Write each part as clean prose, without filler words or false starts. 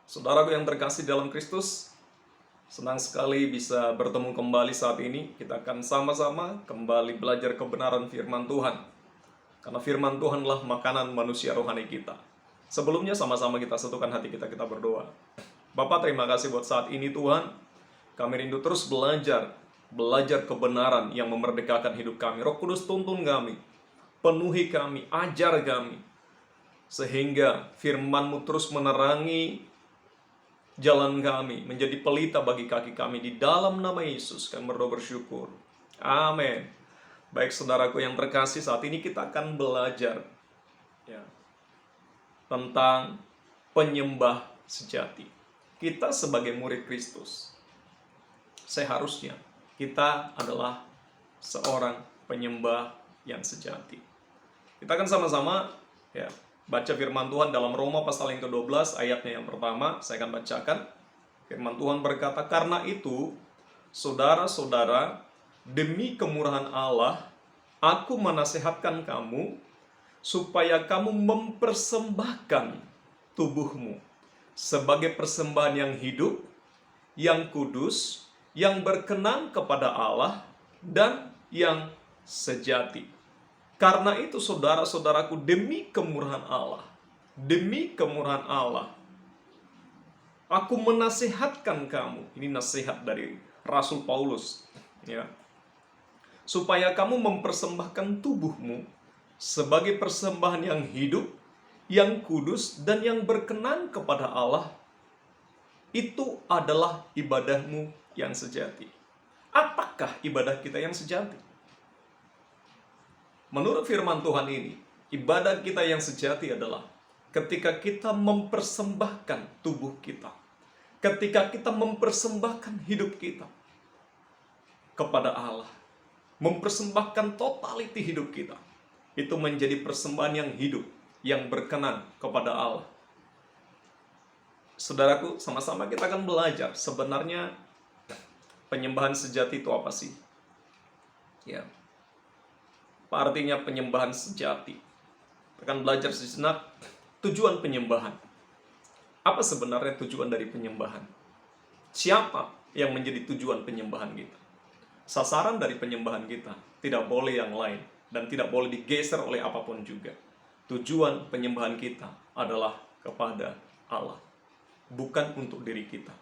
Saudaraku yang terkasih dalam Kristus, senang sekali bisa bertemu kembali saat ini. Kita akan sama-sama kembali belajar kebenaran firman Tuhan. Karena firman Tuhanlah makanan manusia rohani kita. Sebelumnya sama-sama kita satukan hati kita berdoa. Bapa, terima kasih buat saat ini Tuhan. Kami rindu terus belajar kebenaran yang memerdekakan hidup kami. Roh Kudus tuntun kami, penuhi kami, ajar kami. Sehingga firman-Mu terus menerangi jalan kami, menjadi pelita bagi kaki kami. Di dalam nama Yesus kami berdoa bersyukur. Amin. Baik saudaraku yang terkasih, saat ini kita akan belajar tentang penyembah sejati. Kita sebagai murid Kristus, seharusnya kita adalah seorang penyembah yang sejati. Kita akan sama-sama baca firman Tuhan dalam Roma pasal yang ke-12 ayatnya yang pertama. Saya akan bacakan. Firman Tuhan berkata, "Karena itu, saudara-saudara, demi kemurahan Allah, aku menasihatkan kamu supaya kamu mempersembahkan tubuhmu sebagai persembahan yang hidup, yang kudus, yang berkenan kepada Allah, dan yang sejati. Karena itu saudara-saudaraku, demi kemurahan Allah, aku menasihatkan kamu." Ini nasihat dari Rasul Paulus, supaya kamu mempersembahkan tubuhmu sebagai persembahan yang hidup, yang kudus, dan yang berkenan kepada Allah. Itu adalah ibadahmu yang sejati. Apakah ibadah kita yang sejati? Menurut firman Tuhan ini, ibadah kita yang sejati adalah ketika kita mempersembahkan tubuh kita, ketika kita mempersembahkan hidup kita kepada Allah, mempersembahkan totaliti hidup kita. Itu menjadi persembahan yang hidup, yang berkenan kepada Allah. Saudaraku, sama-sama kita akan belajar sebenarnya penyembahan sejati itu apa sih? Apa artinya penyembahan sejati? Kita akan belajar sejenak tujuan penyembahan. Apa sebenarnya tujuan dari penyembahan? Siapa yang menjadi tujuan penyembahan kita? Sasaran dari penyembahan kita tidak boleh yang lain, dan tidak boleh digeser oleh apapun juga. Tujuan penyembahan kita adalah kepada Allah, bukan untuk diri kita.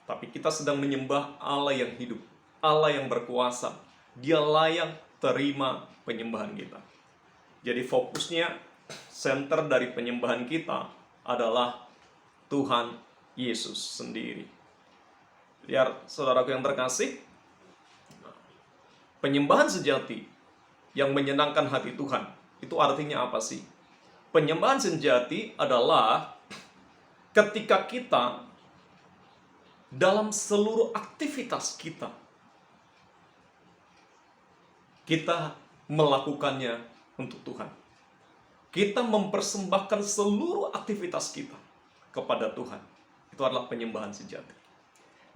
Tapi kita sedang menyembah Allah yang hidup, Allah yang berkuasa. Dia layak terima penyembahan kita. Jadi fokusnya, center dari penyembahan kita adalah Tuhan Yesus sendiri. Biar saudaraku yang terkasih, penyembahan sejati yang menyenangkan hati Tuhan, itu artinya apa sih? Penyembahan sejati adalah ketika kita dalam seluruh aktivitas kita melakukannya untuk Tuhan. Kita mempersembahkan seluruh aktivitas kita kepada Tuhan. Itu adalah penyembahan sejati.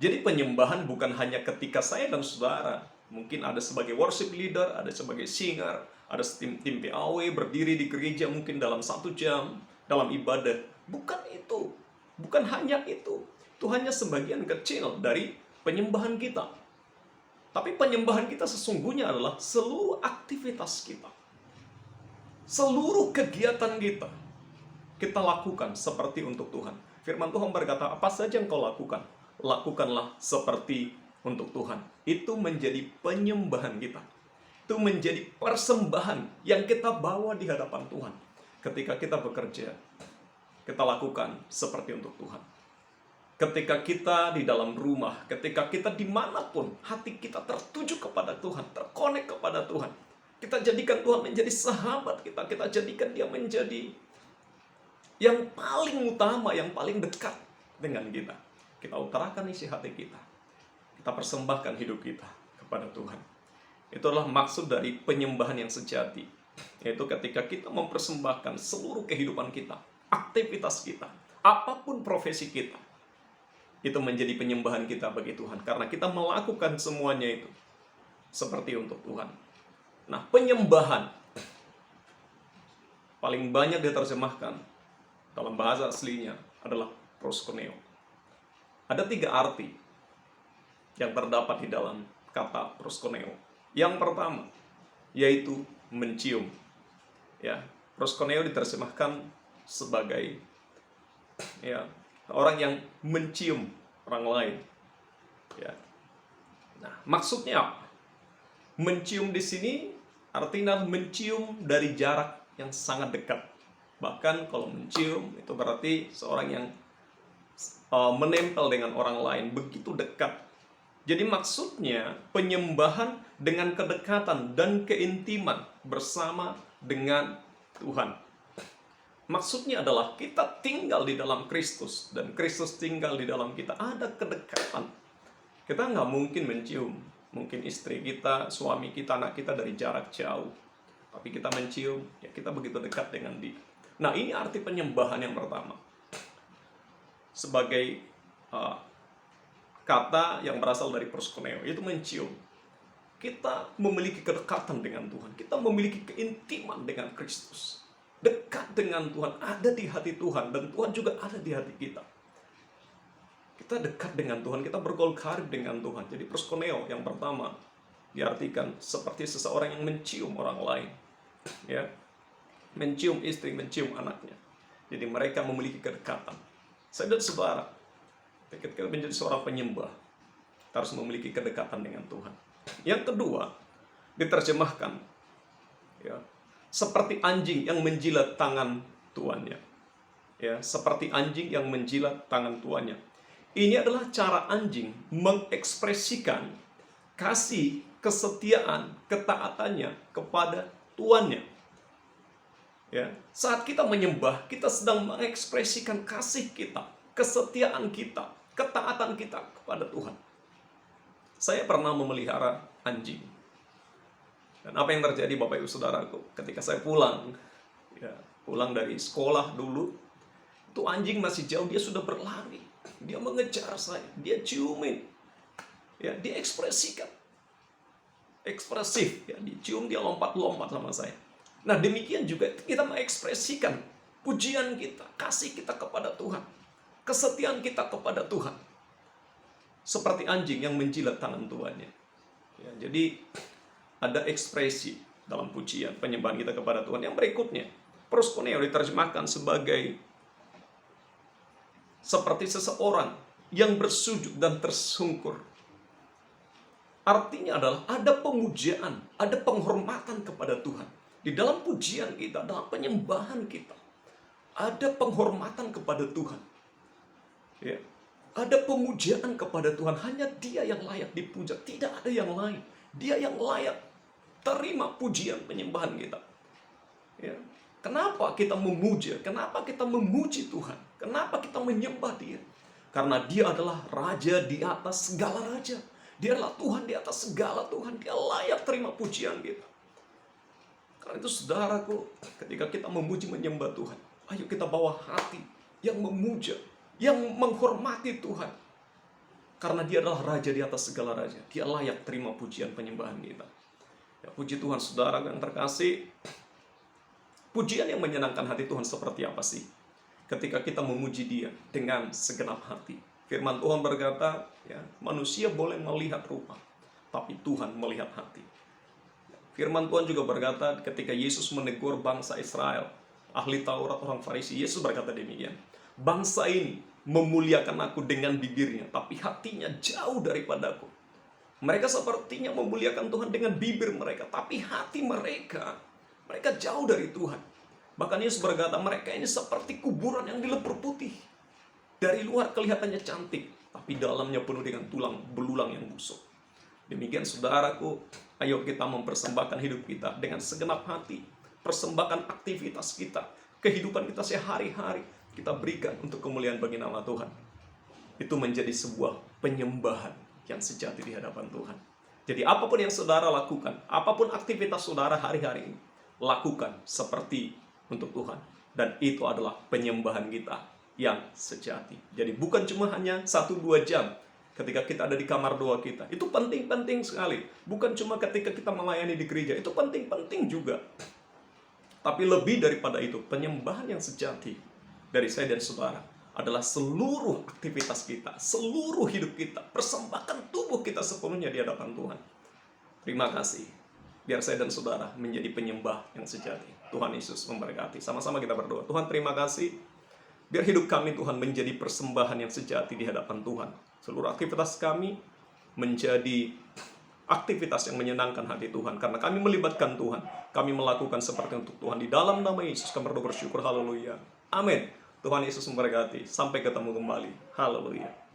Jadi penyembahan bukan hanya ketika saya dan saudara, mungkin ada sebagai worship leader, ada sebagai singer, ada tim PAW berdiri di gereja mungkin dalam 1 jam dalam ibadah. Bukan itu. Bukan hanya itu. Itu hanya sebagian kecil dari penyembahan kita. Tapi penyembahan kita sesungguhnya adalah seluruh aktivitas kita. Seluruh kegiatan kita. Kita lakukan seperti untuk Tuhan. Firman Tuhan berkata, apa saja yang kau lakukan, lakukanlah seperti untuk Tuhan. Itu menjadi penyembahan kita. Itu menjadi persembahan yang kita bawa di hadapan Tuhan. Ketika kita bekerja, kita lakukan seperti untuk Tuhan. Ketika kita di dalam rumah, ketika kita dimanapun, hati kita tertuju kepada Tuhan, terkonek kepada Tuhan. Kita jadikan Tuhan menjadi sahabat kita. Kita jadikan Dia menjadi yang paling utama, yang paling dekat dengan kita. Kita utarakan isi hati kita. Kita persembahkan hidup kita kepada Tuhan. Itulah maksud dari penyembahan yang sejati. Yaitu ketika kita mempersembahkan seluruh kehidupan kita, aktivitas kita, apapun profesi kita, itu menjadi penyembahan kita bagi Tuhan. Karena kita melakukan semuanya itu seperti untuk Tuhan. Nah, penyembahan paling banyak diterjemahkan dalam bahasa aslinya adalah proskuneo. Ada 3 arti yang terdapat di dalam kata proskuneo. Yang pertama, yaitu mencium. Ya, proskuneo diterjemahkan sebagai ya, orang yang mencium orang lain. Ya. Nah, maksudnya apa? Mencium di sini artinya mencium dari jarak yang sangat dekat. Bahkan kalau mencium itu berarti seorang yang menempel dengan orang lain begitu dekat. Jadi maksudnya penyembahan dengan kedekatan dan keintiman bersama dengan Tuhan. Maksudnya adalah kita tinggal di dalam Kristus dan Kristus tinggal di dalam kita. Ada kedekatan. Kita nggak mungkin mencium mungkin istri kita, suami kita, anak kita dari jarak jauh. Tapi kita mencium, ya kita begitu dekat dengan dia. Nah, ini arti penyembahan yang pertama. Sebagai kata yang berasal dari proskuneo, yaitu mencium. Kita memiliki kedekatan dengan Tuhan. Kita memiliki keintiman dengan Kristus. Dekat dengan Tuhan, ada di hati Tuhan, dan Tuhan juga ada di hati kita. Kita dekat dengan Tuhan, kita bergaul karib dengan Tuhan. Jadi proskuneo yang pertama diartikan seperti seseorang yang mencium orang lain. Ya, mencium istri, mencium anaknya. Jadi mereka memiliki kedekatan. Saya dan saudara, ketika menjadi seorang penyembah, kita harus memiliki kedekatan dengan Tuhan. Yang kedua, diterjemahkan ya, seperti anjing yang menjilat tangan tuannya. Ya, seperti anjing yang menjilat tangan tuannya. Ini adalah cara anjing mengekspresikan kasih, kesetiaan, ketaatannya kepada tuannya. Ya, saat kita menyembah, kita sedang mengekspresikan kasih kita, kesetiaan kita, ketaatan kita kepada Tuhan. Saya pernah memelihara anjing. Dan apa yang terjadi Bapak Ibu Saudaraku, ketika saya pulang dari sekolah dulu, itu anjing masih jauh, dia sudah berlari. Dia mengejar saya, dia ciumin. Ya, dia ekspresikan. Ekspresif, ya, dicium, dia lompat-lompat sama saya. Nah, demikian juga kita mengekspresikan pujian kita, kasih kita kepada Tuhan, kesetiaan kita kepada Tuhan. Seperti anjing yang menjilat tangan tuannya. Ya, jadi ada ekspresi dalam pujian, penyembahan kita kepada Tuhan. Yang berikutnya, proskuneo diterjemahkan sebagai seperti seseorang yang bersujud dan tersungkur. Artinya adalah ada pemujaan, ada penghormatan kepada Tuhan. Di dalam pujian kita, dalam penyembahan kita, ada penghormatan kepada Tuhan. Ya, ada pemujaan kepada Tuhan. Hanya Dia yang layak dipuja, tidak ada yang lain. Dia yang layak terima pujian penyembahan kita. Ya. Kenapa kita memuja? Kenapa kita memuji Tuhan? Kenapa kita menyembah Dia? Karena Dia adalah Raja di atas segala raja. Dia adalah Tuhan di atas segala Tuhan. Dia layak terima pujian kita. Karena itu saudaraku, ketika kita memuji menyembah Tuhan, ayo kita bawa hati yang memuja, yang menghormati Tuhan. Karena Dia adalah Raja di atas segala raja. Dia layak terima pujian penyembahan kita. Ya, puji Tuhan saudara yang terkasih. Pujian yang menyenangkan hati Tuhan seperti apa sih? Ketika kita memuji Dia dengan segenap hati. Firman Tuhan berkata, ya, manusia boleh melihat rupa, tapi Tuhan melihat hati. Firman Tuhan juga berkata ketika Yesus menegur bangsa Israel, ahli Taurat orang Farisi, Yesus berkata demikian, bangsa ini memuliakan aku dengan bibirnya, tapi hatinya jauh daripadaku. Mereka sepertinya memuliakan Tuhan dengan bibir mereka, tapi hati mereka jauh dari Tuhan. Bahkan Yesus berkata, mereka ini seperti kuburan yang dilepur putih. Dari luar kelihatannya cantik, tapi dalamnya penuh dengan tulang belulang yang busuk. Demikian saudaraku, ayo kita mempersembahkan hidup kita dengan segenap hati. Persembahkan aktivitas kita, kehidupan kita sehari-hari, kita berikan untuk kemuliaan bagi nama Tuhan. Itu menjadi sebuah penyembahan yang sejati di hadapan Tuhan. Jadi apapun yang saudara lakukan, apapun aktivitas saudara hari-hari ini, lakukan seperti untuk Tuhan. Dan itu adalah penyembahan kita yang sejati. Jadi bukan cuma hanya 1-2 jam ketika kita ada di kamar doa kita. Itu penting-penting sekali. Bukan cuma ketika kita melayani di gereja. Itu penting-penting juga. Tapi lebih daripada itu, penyembahan yang sejati dari saya dan saudara adalah seluruh aktivitas kita, seluruh hidup kita, persembahkan tubuh kita sepenuhnya di hadapan Tuhan. Terima kasih. Biar saya dan saudara menjadi penyembah yang sejati. Tuhan Yesus memberkati. Sama-sama kita berdoa. Tuhan, terima kasih. Biar hidup kami, Tuhan, menjadi persembahan yang sejati di hadapan Tuhan. Seluruh aktivitas kami menjadi aktivitas yang menyenangkan hati Tuhan. Karena kami melibatkan Tuhan. Kami melakukan seperti untuk Tuhan. Di dalam nama Yesus kami berdoa bersyukur. Haleluya. Amin. Tuhan Yesus memberkati. Sampai ketemu kembali. Haleluya.